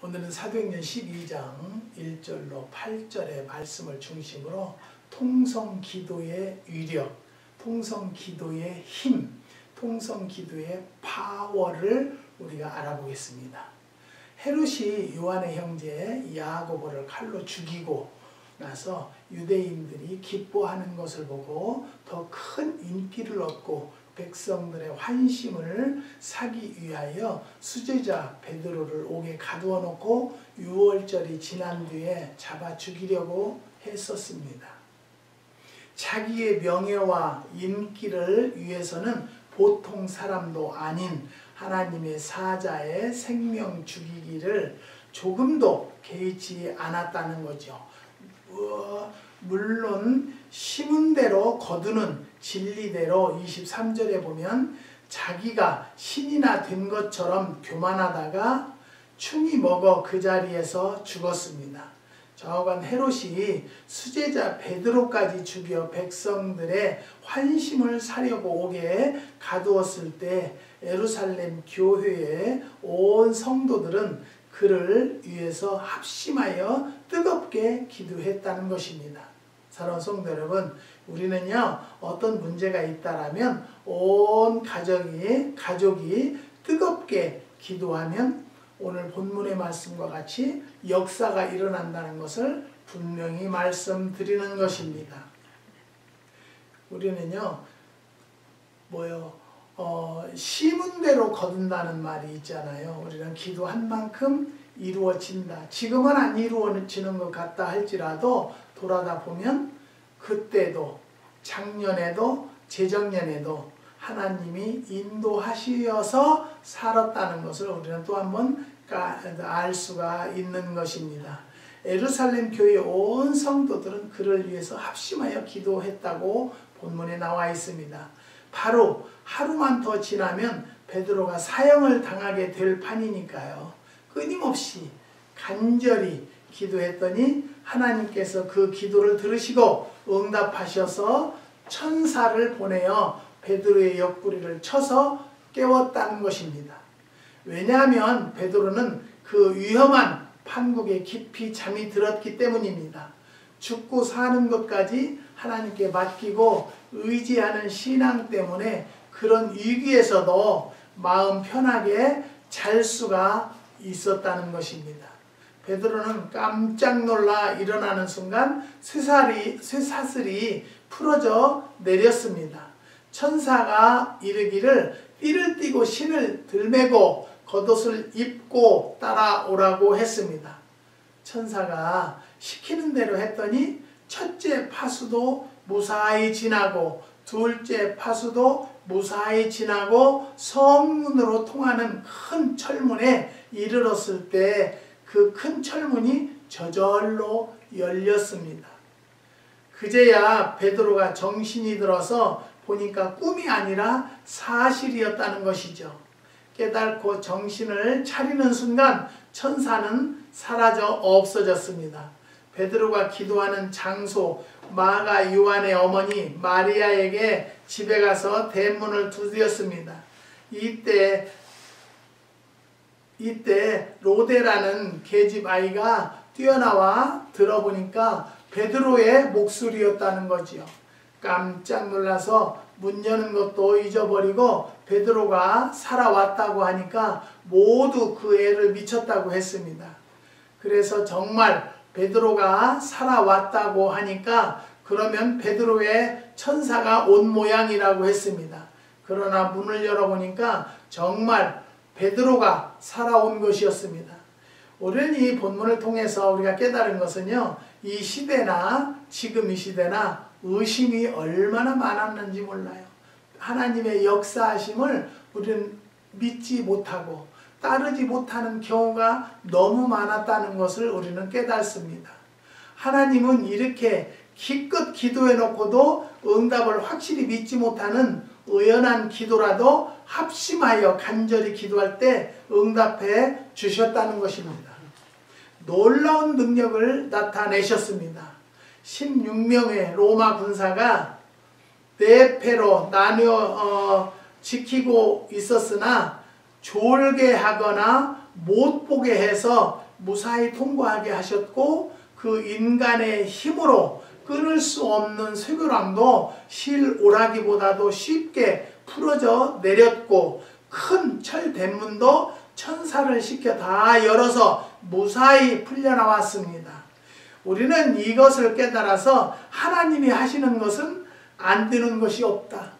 오늘은 사도행전 12장 1절로 8절의 말씀을 중심으로 통성기도의 위력, 통성기도의 힘, 통성기도의 파워를 우리가 알아보겠습니다. 헤롯이 요한의 형제 야고보를 칼로 죽이고 나서 유대인들이 기뻐하는 것을 보고 더 큰 인기를 얻고 백성들의 환심을 사기 위하여 수제자 베드로를 옥에 가두어 놓고 유월절이 지난 뒤에 잡아 죽이려고 했었습니다. 자기의 명예와 인기를 위해서는 보통 사람도 아닌 하나님의 사자의 생명 죽이기를 조금도 개의치 않았다는 거죠. 물론 심은 대로 거두는 진리대로 23절에 보면 자기가 신이나 된 것처럼 교만하다가 충이 먹어 그 자리에서 죽었습니다. 저간 헤롯이 수제자 베드로까지 죽여 백성들의 환심을 사려고 옥에 가두었을 때 예루살렘 교회의 온 성도들은 그를 위해서 합심하여 뜨겁게 기도했다는 것입니다. 사랑하는 성도 여러분, 우리는요 어떤 문제가 있다라면 온 가족이 뜨겁게 기도하면 오늘 본문의 말씀과 같이 역사가 일어난다는 것을 분명히 말씀드리는 것입니다. 우리는요 심은 대로 거둔다는 말이 있잖아요. 우리는 기도한 만큼 이루어진다. 지금은 안 이루어지는 것 같다 할지라도 돌아다 보면 그때도 작년에도 재작년에도 하나님이 인도하시어서 살았다는 것을 우리는 또 한 번 알 수가 있는 것입니다. 예루살렘 교회 온 성도들은 그를 위해서 합심하여 기도했다고 본문에 나와 있습니다. 바로 하루만 더 지나면 베드로가 사형을 당하게 될 판이니까요. 끊임없이 간절히 기도했더니 하나님께서 그 기도를 들으시고 응답하셔서 천사를 보내어 베드로의 옆구리를 쳐서 깨웠다는 것입니다. 왜냐하면 베드로는 그 위험한 판국에 깊이 잠이 들었기 때문입니다. 죽고 사는 것까지 하나님께 맡기고 의지하는 신앙 때문에 그런 위기에서도 마음 편하게 잘 수가 있었다는 것입니다. 베드로는 깜짝 놀라 일어나는 순간 쇠사슬이 풀어져 내렸습니다. 천사가 이르기를 띠를 띠고 신을 들매고 겉옷을 입고 따라오라고 했습니다. 천사가 시키는 대로 했더니 첫째 파수도 무사히 지나고 둘째 파수도 무사히 지나고 성문으로 통하는 큰 철문에 이르렀을 때 그 큰 철문이 저절로 열렸습니다. 그제야 베드로가 정신이 들어서 보니까 꿈이 아니라 사실이었다는 것이죠. 깨닫고 정신을 차리는 순간 천사는 사라져 없어졌습니다. 베드로가 기도하는 장소 마가 요한의 어머니 마리아에게 집에 가서 대문을 두드렸습니다. 이때 로데라는 계집 아이가 뛰어나와 들어보니까 베드로의 목소리였다는 거지요. 깜짝 놀라서 문 여는 것도 잊어버리고 베드로가 살아왔다고 하니까 모두 그 애를 미쳤다고 했습니다. 그래서 정말 베드로가 살아왔다고 하니까 그러면 베드로의 천사가 온 모양이라고 했습니다. 그러나 문을 열어보니까 정말 베드로가 살아온 것이었습니다. 우리는 이 본문을 통해서 우리가 깨달은 것은요, 이 시대나 지금 이 시대나 의심이 얼마나 많았는지 몰라요. 하나님의 역사하심을 우리는 믿지 못하고 따르지 못하는 경우가 너무 많았다는 것을 우리는 깨닫습니다. 하나님은 이렇게 기껏 기도해 놓고도 응답을 확실히 믿지 못하는 의연한 기도라도 합심하여 간절히 기도할 때 응답해 주셨다는 것입니다. 놀라운 능력을 나타내셨습니다. 16명의 로마 군사가 네 패로 나뉘어 지키고 있었으나 졸게 하거나 못 보게 해서 무사히 통과하게 하셨고 그 인간의 힘으로 끊을 수 없는 쇠고랑도 실오라기보다도 쉽게 풀어져 내렸고 큰 철대문도 천사를 시켜 다 열어서 무사히 풀려나왔습니다. 우리는 이것을 깨달아서 하나님이 하시는 것은 안 되는 것이 없다.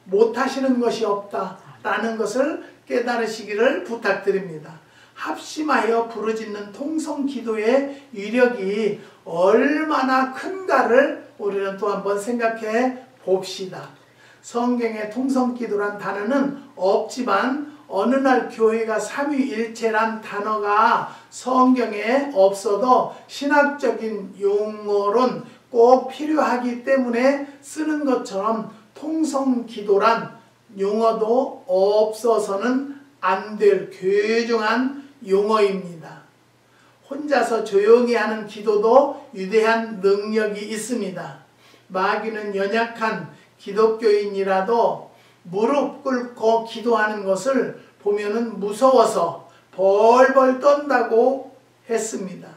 못 하시는 것이 없다. 라는 것을 깨달으시기를 부탁드립니다. 합심하여 부르짖는 통성기도의 위력이 얼마나 큰가를 우리는 또 한번 생각해 봅시다. 성경에 통성기도란 단어는 없지만 어느 날 교회가 삼위일체란 단어가 성경에 없어도 신학적인 용어론 꼭 필요하기 때문에 쓰는 것처럼 통성기도란 용어도 없어서는 안 될 귀중한 용어입니다. 혼자서 조용히 하는 기도도 위대한 능력이 있습니다. 마귀는 연약한 기독교인이라도 무릎 꿇고 기도하는 것을 보면은 무서워서 벌벌 떤다고 했습니다.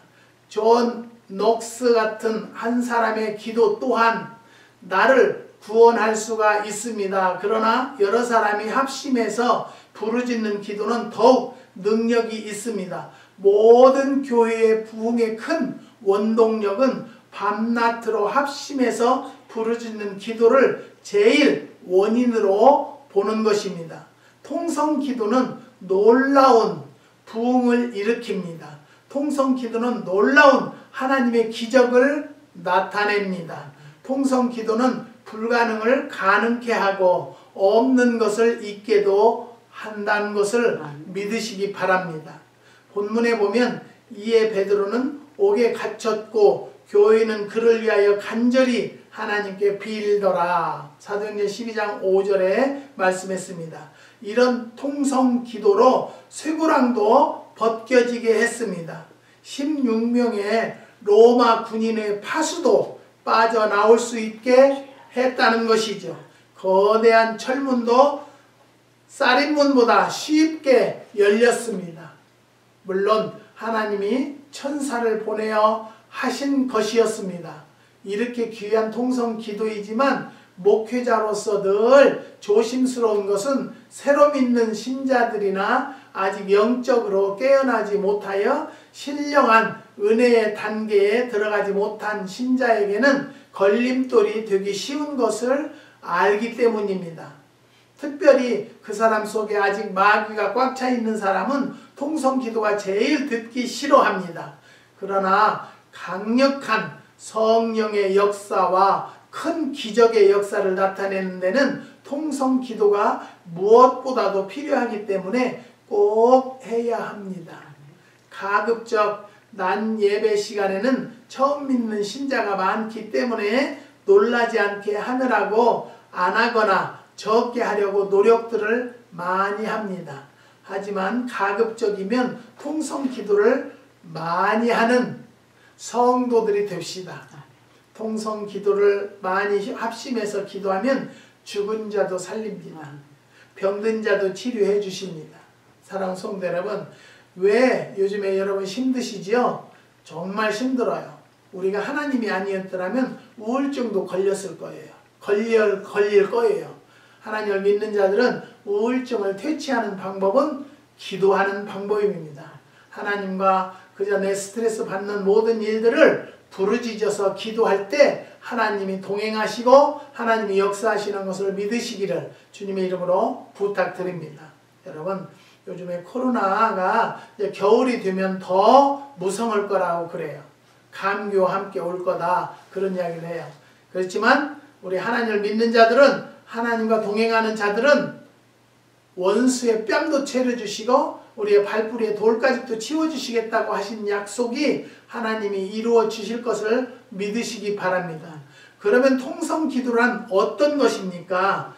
존 녹스 같은 한 사람의 기도 또한 나를 구원할 수가 있습니다. 그러나 여러 사람이 합심해서 부르짖는 기도는 더욱 능력이 있습니다. 모든 교회의 부흥의 큰 원동력은 밤낮으로 합심해서 부르짖는 기도를 제일 원인으로 보는 것입니다. 통성기도는 놀라운 부흥을 일으킵니다. 통성기도는 놀라운 하나님의 기적을 나타냅니다. 통성기도는 불가능을 가능케 하고 없는 것을 있게도 한다는 것을 믿으시기 바랍니다. 본문에 보면 이에 베드로는 옥에 갇혔고 교회는 그를 위하여 간절히 하나님께 빌더라. 사도행전 12장 5절에 말씀했습니다. 이런 통성기도로 쇠고랑도 벗겨지게 했습니다. 16명의 로마 군인의 파수도 빠져나올 수 있게 했다는 것이죠. 거대한 철문도 쌀인문보다 쉽게 열렸습니다. 물론 하나님이 천사를 보내어 하신 것이었습니다. 이렇게 귀한 통성기도이지만 목회자로서 늘 조심스러운 것은 새로 믿는 신자들이나 아직 영적으로 깨어나지 못하여 신령한 은혜의 단계에 들어가지 못한 신자에게는 걸림돌이 되기 쉬운 것을 알기 때문입니다. 특별히 그 사람 속에 아직 마귀가 꽉 차 있는 사람은 통성기도가 제일 듣기 싫어합니다. 그러나 강력한 성령의 역사와 큰 기적의 역사를 나타내는 데는 통성기도가 무엇보다도 필요하기 때문에 꼭 해야 합니다. 가급적 난 예배 시간에는 처음 믿는 신자가 많기 때문에 놀라지 않게 하느라고 안 하거나 적게 하려고 노력들을 많이 합니다. 하지만 가급적이면 통성기도를 많이 하는 성도들이 됩시다. 통성기도를 많이 합심해서 기도하면 죽은 자도 살립니다. 병든 자도 치료해 주십니다. 사랑하는 성도 여러분, 왜 요즘에 여러분 힘드시죠? 정말 힘들어요. 우리가 하나님이 아니었더라면 우울증도 걸렸을 거예요. 걸릴 거예요. 하나님을 믿는 자들은 우울증을 퇴치하는 방법은 기도하는 방법입니다. 하나님과 그저 내 스트레스 받는 모든 일들을 부르짖어서 기도할 때 하나님이 동행하시고 하나님이 역사하시는 것을 믿으시기를 주님의 이름으로 부탁드립니다. 여러분, 요즘에 코로나가 이제 겨울이 되면 더 무성할 거라고 그래요. 감기와 함께 올 거다, 그런 이야기를 해요. 그렇지만 우리 하나님을 믿는 자들은, 하나님과 동행하는 자들은 원수의 뺨도 채려주시고 우리의 발뿌리에 돌까지도 치워주시겠다고 하신 약속이 하나님이 이루어 주실 것을 믿으시기 바랍니다. 그러면 통성기도란 어떤 것입니까?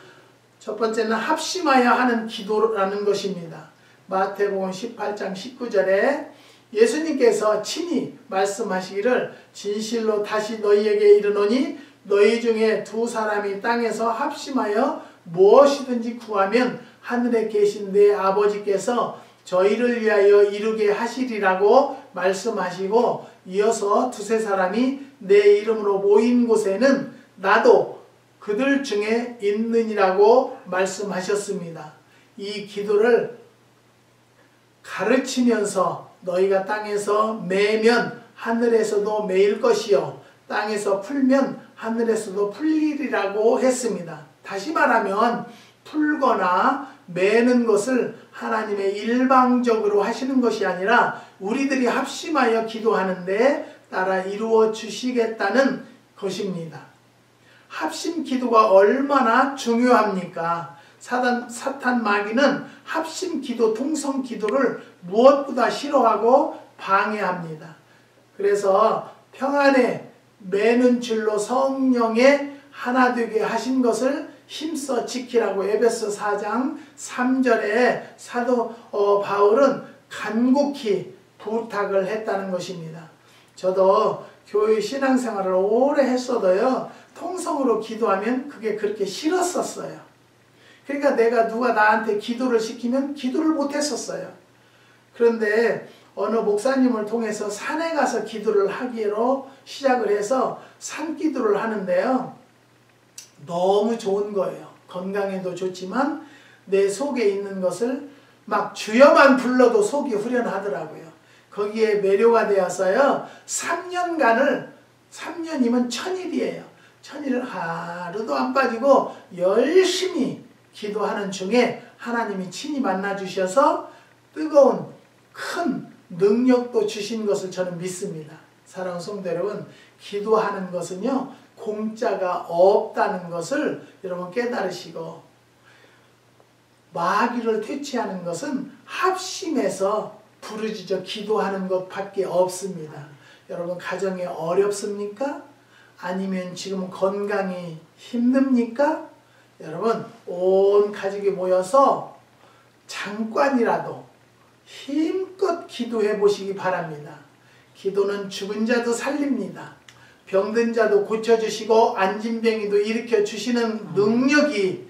첫 번째는 합심하여 하는 기도라는 것입니다. 마태복음 18장 19절에 예수님께서 친히 말씀하시기를 진실로 다시 너희에게 이르노니 너희 중에 두 사람이 땅에서 합심하여 무엇이든지 구하면 하늘에 계신 내 아버지께서 저희를 위하여 이루게 하시리라고 말씀하시고, 이어서 두세 사람이 내 이름으로 모인 곳에는 나도 그들 중에 있느니라고 말씀하셨습니다. 이 기도를 가르치면서 너희가 땅에서 매면 하늘에서도 매일 것이요 땅에서 풀면 하늘에서도 풀리리라고 했습니다. 다시 말하면 풀거나 매는 것을 하나님의 일방적으로 하시는 것이 아니라 우리들이 합심하여 기도하는데 따라 이루어 주시겠다는 것입니다. 합심 기도가 얼마나 중요합니까? 사탄 마귀는 합심 기도, 통성 기도를 무엇보다 싫어하고 방해합니다. 그래서 평안에 매는 줄로 성령의 하나 되게 하신 것을 힘써 지키라고 에베소 4장 3절에 사도 바울은 간곡히 부탁을 했다는 것입니다. 저도 교회 신앙생활을 오래 했어도요, 통성으로 기도하면 그게 그렇게 싫었었어요. 그러니까 내가 누가 나한테 기도를 시키면 기도를 못했었어요. 그런데 어느 목사님을 통해서 산에 가서 기도를 하기로 시작을 해서 산기도를 하는데요, 너무 좋은 거예요. 건강에도 좋지만 내 속에 있는 것을 막 주여만 불러도 속이 후련하더라고요. 거기에 매료가 되어서요, 3년간을, 3년이면 1000일이에요. 1000일을 하루도 안 빠지고 열심히 기도하는 중에 하나님이 친히 만나주셔서 뜨거운 큰 능력도 주신 것을 저는 믿습니다. 사랑하는 성도 여러분, 기도하는 것은요, 공짜가 없다는 것을 여러분 깨달으시고, 마귀를 퇴치하는 것은 합심해서 부르짖어 기도하는 것밖에 없습니다. 여러분 가정이 어렵습니까? 아니면 지금 건강이 힘듭니까? 여러분 온 가족이 모여서 잠깐이라도 힘껏 기도해 보시기 바랍니다. 기도는 죽은 자도 살립니다. 병든 자도 고쳐주시고 안진병이도 일으켜주시는 능력이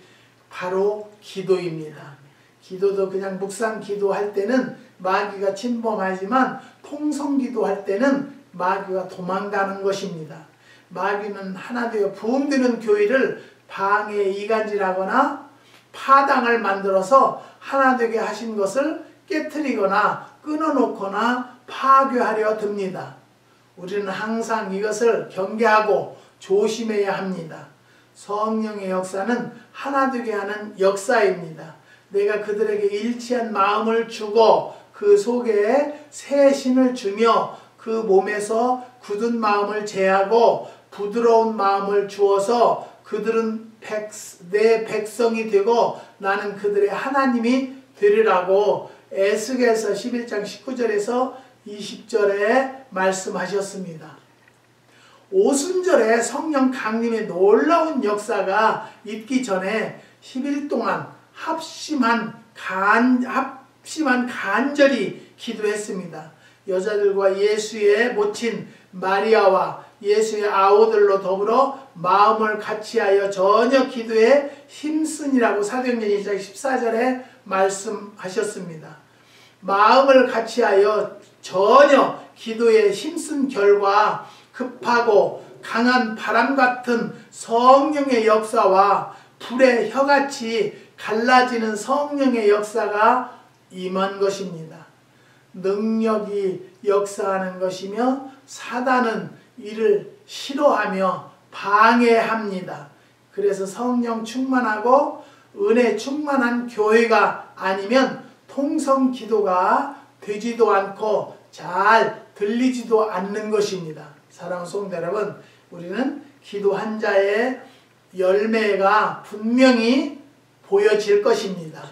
바로 기도입니다. 기도도 그냥 묵상 기도할 때는 마귀가 침범하지만 통성 기도할 때는 마귀가 도망가는 것입니다. 마귀는 하나 되어 부흥되는 교회를 방해 이간질하거나 파당을 만들어서 하나 되게 하신 것을 깨트리거나 끊어놓거나 파괴하려 듭니다. 우리는 항상 이것을 경계하고 조심해야 합니다. 성령의 역사는 하나 되게 하는 역사입니다. 내가 그들에게 일치한 마음을 주고 그 속에 새 신을 주며 그 몸에서 굳은 마음을 제하고 부드러운 마음을 주어서 그들은 내 백성이 되고 나는 그들의 하나님이 되리라고 에스겔서 11장 19절에서 20절에 말씀하셨습니다. 오순절에 성령 강림의 놀라운 역사가 있기 전에 10일 동안 합심한 간절히 기도했습니다. 여자들과 예수의 모친 마리아와 예수의 아우들로 더불어 마음을 같이하여 전혀 기도에 힘쓰니라고 사도행전 1장 14절에 말씀하셨습니다. 마음을 같이하여 전혀 기도에 힘쓴 결과 급하고 강한 바람 같은 성령의 역사와 불의 혀같이 갈라지는 성령의 역사가 임한 것입니다. 능력이 역사하는 것이며 사단은 이를 싫어하며 방해합니다. 그래서 성령 충만하고 은혜 충만한 교회가 아니면 통성 기도가 되지도 않고 잘 들리지도 않는 것입니다. 사랑하는 성도 여러분, 우리는 기도 한 자의 열매가 분명히 보여질 것입니다.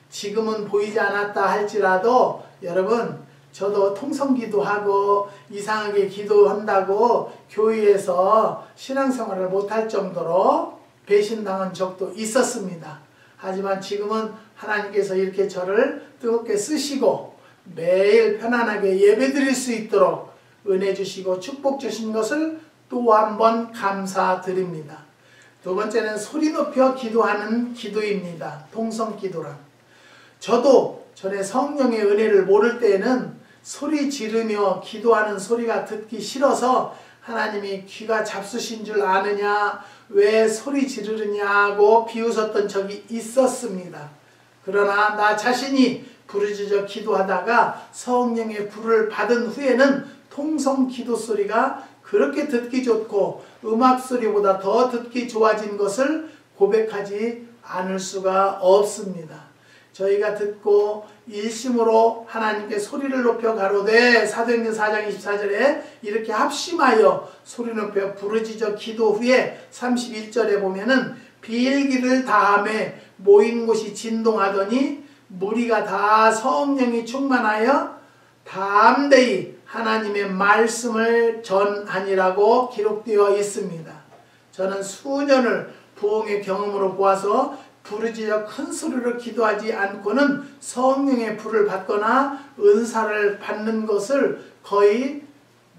지금은 보이지 않았다 할지라도 여러분, 저도 통성기도하고 이상하게 기도한다고 교회에서 신앙생활을 못할 정도로 배신당한 적도 있었습니다. 하지만 지금은 하나님께서 이렇게 저를 뜨겁게 쓰시고 매일 편안하게 예배드릴 수 있도록 은혜 주시고 축복 주신 것을 또 한 번 감사드립니다. 두 번째는 소리 높여 기도하는 기도입니다. 통성기도란. 저도 전에 성령의 은혜를 모를 때에는 소리 지르며 기도하는 소리가 듣기 싫어서 하나님이 귀가 잡수신 줄 아느냐, 왜 소리 지르느냐고 비웃었던 적이 있었습니다. 그러나 나 자신이 부르짖어 기도하다가 성령의 불을 받은 후에는 통성 기도 소리가 그렇게 듣기 좋고 음악 소리보다 더 듣기 좋아진 것을 고백하지 않을 수가 없습니다. 저희가 듣고 일심으로 하나님께 소리를 높여 가로되 사도행전 4장 24절에 이렇게 합심하여 소리 높여 부르짖어 기도 후에 31절에 보면은 비일기를 다함에 모인 곳이 진동하더니 무리가 다 성령이 충만하여 담대히 하나님의 말씀을 전하니라고 기록되어 있습니다. 저는 수년을 부흥의 경험으로 보아서 부르짖어 큰 소리로 기도하지 않고는 성령의 불을 받거나 은사를 받는 것을 거의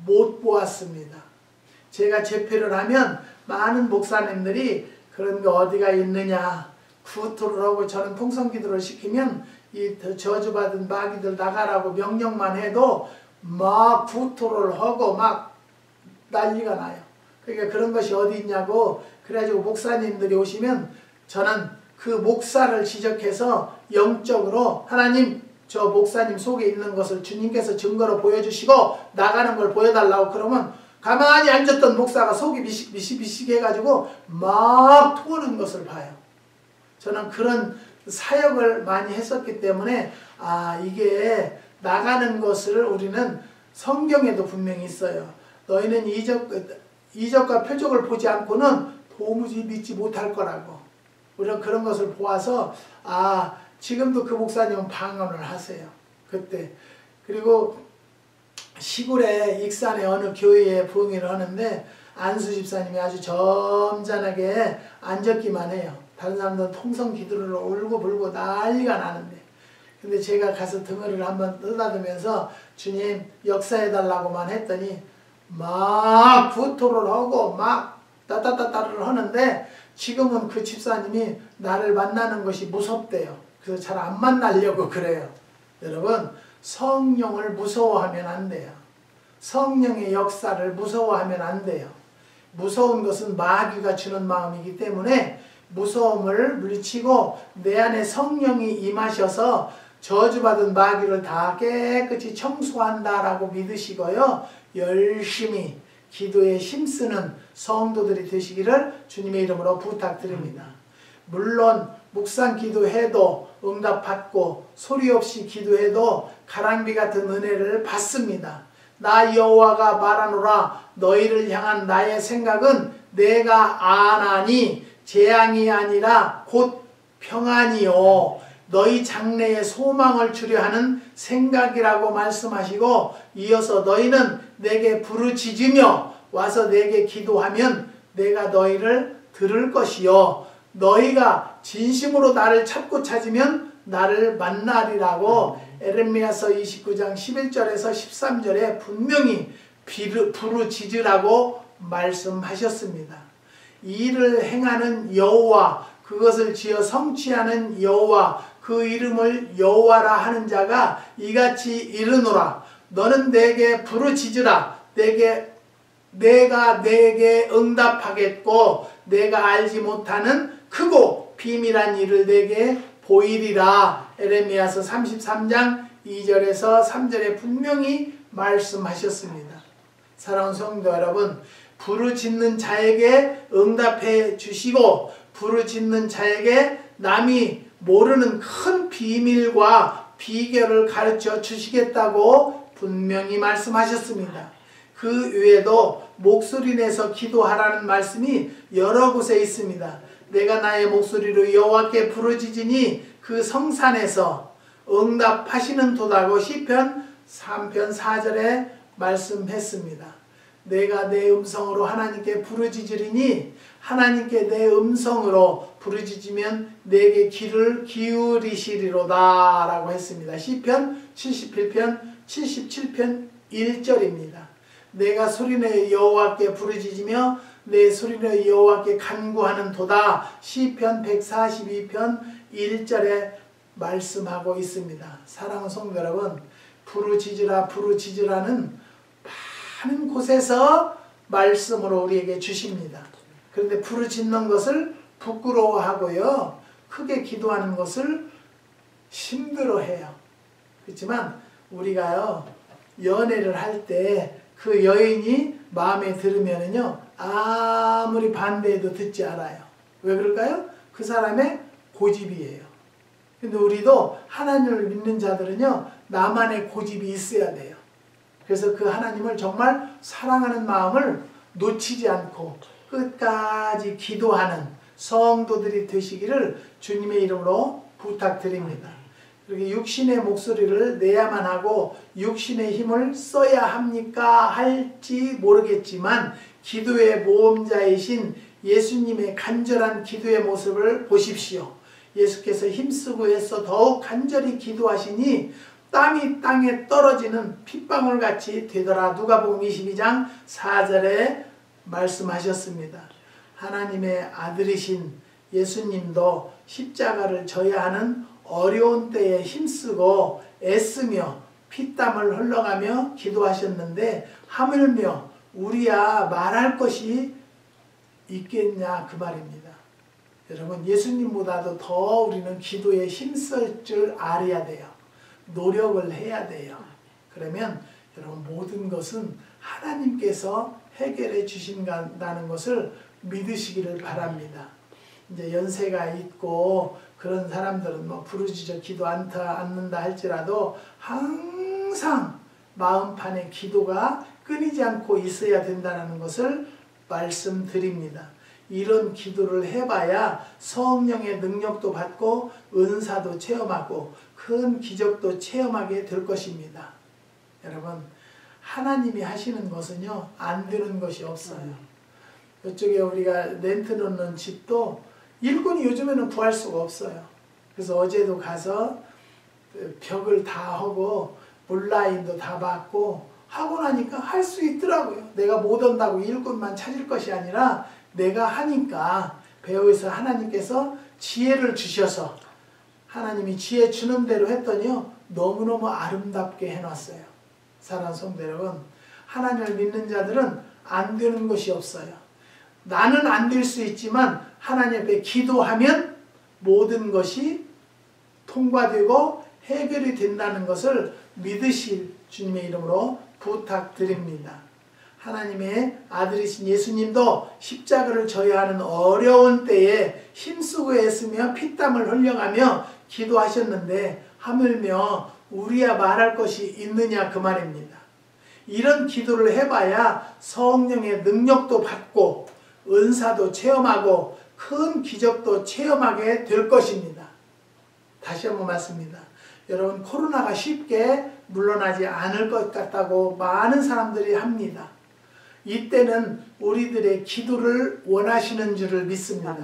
못 보았습니다. 제가 집회를 하면 많은 목사님들이 그런 게 어디가 있느냐 구토를 하고 저는 통성기도를 시키면 이 저주받은 마귀들 나가라고 명령만 해도 막 구토를 하고 막 난리가 나요. 그러니까 그런 것이 어디 있냐고 그래가지고 목사님들이 오시면 저는 그 목사를 지적해서 영적으로 하나님 저 목사님 속에 있는 것을 주님께서 증거로 보여주시고 나가는 걸 보여달라고 그러면 가만히 앉았던 목사가 속이 미시미시 해가지고 막 토하는 것을 봐요. 저는 그런 사역을 많이 했었기 때문에 이게 나가는 것을 우리는 성경에도 분명히 있어요. 너희는 이적과 표적을 보지 않고는 도무지 믿지 못할 거라고. 우리는 그런 것을 보아서 지금도 그 목사님은 방언을 하세요. 그때. 그리고 시골에 익산의 어느 교회에 부흥회를 하는데 안수 집사님이 아주 점잖하게 앉았기만 해요. 다른 사람들은 통성 기도를 울고불고 난리가 나는데 근데 제가 가서 등허리를 한번 떠다듬으면서 주님 역사해달라고만 했더니 막 구토를 하고 막 따따따따를 하는데 지금은 그 집사님이 나를 만나는 것이 무섭대요. 그래서 잘 안 만나려고 그래요. 여러분 성령을 무서워하면 안 돼요. 성령의 역사를 무서워하면 안 돼요. 무서운 것은 마귀가 주는 마음이기 때문에 무서움을 물리치고 내 안에 성령이 임하셔서 저주받은 마귀를 다 깨끗이 청소한다라고 믿으시고요. 열심히 기도에 힘쓰는 성도들이 되시기를 주님의 이름으로 부탁드립니다. 물론 묵상 기도해도 응답받고 소리 없이 기도해도 가랑비 같은 은혜를 받습니다. 나 여호와가 말하노라 너희를 향한 나의 생각은 내가 아나니 재앙이 아니라 곧 평안이요 너희 장래에 소망을 주려 하는 생각이라고 말씀하시고 이어서 너희는 내게 부르짖으며 와서 내게 기도하면 내가 너희를 들을 것이요 너희가 진심으로 나를 찾고 찾으면 나를 만나리라고 에레미야서 29장 11절에서 13절에 분명히 부르짖으라고 말씀하셨습니다. 일을 행하는 여호와 그것을 지어 성취하는 여호와 그 이름을 여호와라 하는 자가 이같이 이르노라 너는 내게 부르짖으라 내가 내게 응답하겠고 내가 알지 못하는 크고 비밀한 일을 내게 보이리라. 에레미야서 33장 2절에서 3절에 분명히 말씀하셨습니다. 사랑하는 성도 여러분 부르짖는 자에게 응답해 주시고 부르짖는 자에게 남이 모르는 큰 비밀과 비결을 가르쳐 주시겠다고 분명히 말씀하셨습니다. 그 외에도 목소리 내서 기도하라는 말씀이 여러 곳에 있습니다. 내가 나의 목소리로 여호와께 부르짖으니 그 성산에서 응답하시는 도다고 시편 3편 4절에 말씀했습니다. 내가 내 음성으로 하나님께 부르짖으리니 하나님께 내 음성으로 부르짖으면 내게 귀를 기울이시리로다 라고 했습니다. 시편 71편 77편 1절입니다. 내가 소리내 여호와께 부르짖으며 내 소리내 여호와께 간구하는 도다. 시편 142편 1절에 말씀하고 있습니다. 사랑하는 성도 여러분, 부르짖으라 부르짖으라는 많은 곳에서 말씀으로 우리에게 주십니다. 그런데 부르짖는 것을 부끄러워하고요, 크게 기도하는 것을 힘들어해요. 그렇지만 우리가요, 연애를 할 때 그 여인이 마음에 들으면은요, 아무리 반대해도 듣지 않아요. 왜 그럴까요? 그 사람의 고집이에요. 근데 우리도 하나님을 믿는 자들은요, 나만의 고집이 있어야 돼요. 그래서 그 하나님을 정말 사랑하는 마음을 놓치지 않고 끝까지 기도하는 성도들이 되시기를 주님의 이름으로 부탁드립니다. 그렇게 육신의 목소리를 내야만 하고 육신의 힘을 써야 합니까? 할지 모르겠지만 기도의 모험자이신 예수님의 간절한 기도의 모습을 보십시오. 예수께서 힘쓰고 애써 더욱 간절히 기도하시니 땀이 땅에 떨어지는 핏방울같이 되더라. 누가복음 22장 4절에 말씀하셨습니다. 하나님의 아들이신 예수님도 십자가를 져야 하는 어려운 때에 힘쓰고 애쓰며 피땀을 흘러가며 기도하셨는데 하물며 우리야 말할 것이 있겠냐 그 말입니다. 여러분, 예수님보다도 더 우리는 기도에 힘쓸 줄 알아야 돼요. 노력을 해야 돼요. 그러면 여러분, 모든 것은 하나님께서 해결해 주신다는 것을 믿으시기를 바랍니다. 이제 연세가 있고 그런 사람들은 뭐 부르짖어 기도 않는다 할지라도 항상 마음판에 기도가 끊이지 않고 있어야 된다는 것을 말씀드립니다. 이런 기도를 해봐야 성령의 능력도 받고 은사도 체험하고 큰 기적도 체험하게 될 것입니다. 여러분, 하나님이 하시는 것은요, 안 되는 것이 없어요. 이쪽에 우리가 렌트 놓는 집도 일꾼이 요즘에는 구할 수가 없어요. 그래서 어제도 가서 벽을 다 하고 물라인도 다 받고 하고 나니까 할 수 있더라고요. 내가 못 온다고 일꾼만 찾을 것이 아니라 내가 하니까 배우에서 하나님께서 지혜를 주셔서 하나님이 지혜 주는 대로 했더니요, 너무너무 아름답게 해놨어요. 사랑하는 성도 여러분, 하나님을 믿는 자들은 안 되는 것이 없어요. 나는 안 될 수 있지만 하나님 앞에 기도하면 모든 것이 통과되고 해결이 된다는 것을 믿으실 주님의 이름으로 부탁드립니다. 하나님의 아들이신 예수님도 십자가를 져야 하는 어려운 때에 힘쓰고 애쓰며 피땀을 흘려가며 기도하셨는데 하물며 우리야 말할 것이 있느냐 그 말입니다. 이런 기도를 해봐야 성령의 능력도 받고 은사도 체험하고 큰 기적도 체험하게 될 것입니다. 다시 한번 말씀입니다. 여러분, 코로나가 쉽게 물러나지 않을 것 같다고 많은 사람들이 합니다. 이때는 우리들의 기도를 원하시는 줄을 믿습니다.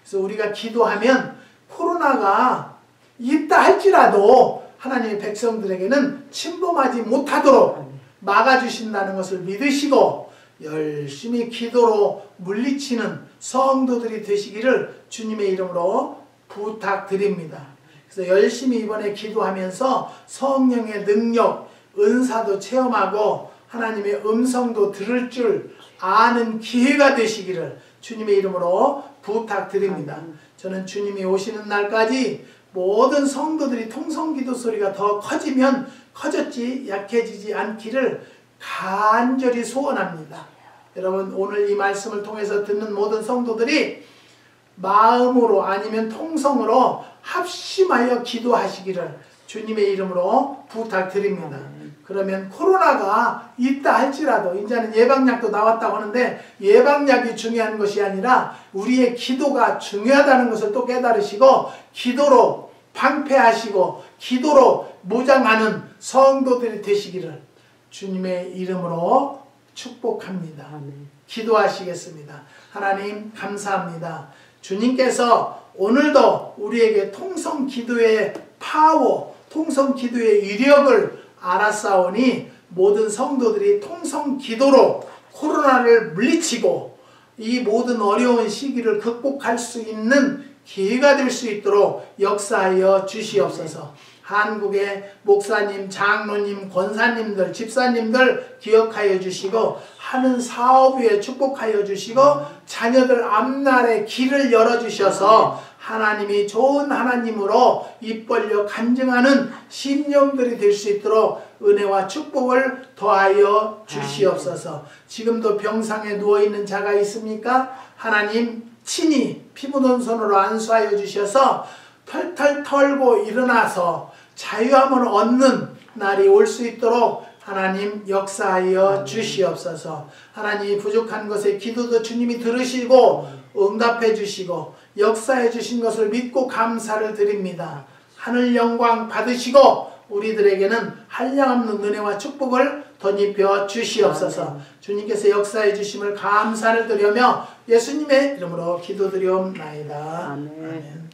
그래서 우리가 기도하면 코로나가 있다 할지라도 하나님의 백성들에게는 침범하지 못하도록 막아주신다는 것을 믿으시고 열심히 기도로 물리치는 성도들이 되시기를 주님의 이름으로 부탁드립니다. 그래서 열심히 이번에 기도하면서 성령의 능력, 은사도 체험하고 하나님의 음성도 들을 줄 아는 기회가 되시기를 주님의 이름으로 부탁드립니다. 저는 주님이 오시는 날까지 모든 성도들이 통성기도 소리가 더 커지면 커졌지 약해지지 않기를 간절히 소원합니다. 여러분, 오늘 이 말씀을 통해서 듣는 모든 성도들이 마음으로 아니면 통성으로 합심하여 기도하시기를 주님의 이름으로 부탁드립니다. 그러면 코로나가 있다 할지라도 이제는 예방약도 나왔다고 하는데 예방약이 중요한 것이 아니라 우리의 기도가 중요하다는 것을 또 깨달으시고 기도로 방패하시고 기도로 무장하는 성도들이 되시기를 주님의 이름으로 축복합니다. 기도하시겠습니다. 하나님 감사합니다. 주님께서 오늘도 우리에게 통성 기도의 파워, 통성 기도의 위력을 알았사오니 모든 성도들이 통성 기도로 코로나를 물리치고 이 모든 어려운 시기를 극복할 수 있는 기회가 될 수 있도록 역사하여 주시옵소서. 한국의 목사님, 장로님, 권사님들, 집사님들 기억하여 주시고 하는 사업 위에 축복하여 주시고 자녀들 앞날에 길을 열어주셔서 하나님이 좋은 하나님으로 입 벌려 간증하는 심령들이 될 수 있도록 은혜와 축복을 더하여 주시옵소서. 지금도 병상에 누워있는 자가 있습니까? 하나님 친히 피 묻은 손으로 안수하여 주셔서 털털 털고 일어나서 자유함을 얻는 날이 올 수 있도록 하나님 역사하여 주시옵소서. 하나님 부족한 것에 기도도 주님이 들으시고 응답해 주시고 역사해 주신 것을 믿고 감사를 드립니다. 하늘 영광 받으시고 우리들에게는 한량없는 은혜와 축복을 덧입혀 주시옵소서. 주님께서 역사해 주심을 감사를 드리며 예수님의 이름으로 기도드리옵나이다. 아멘.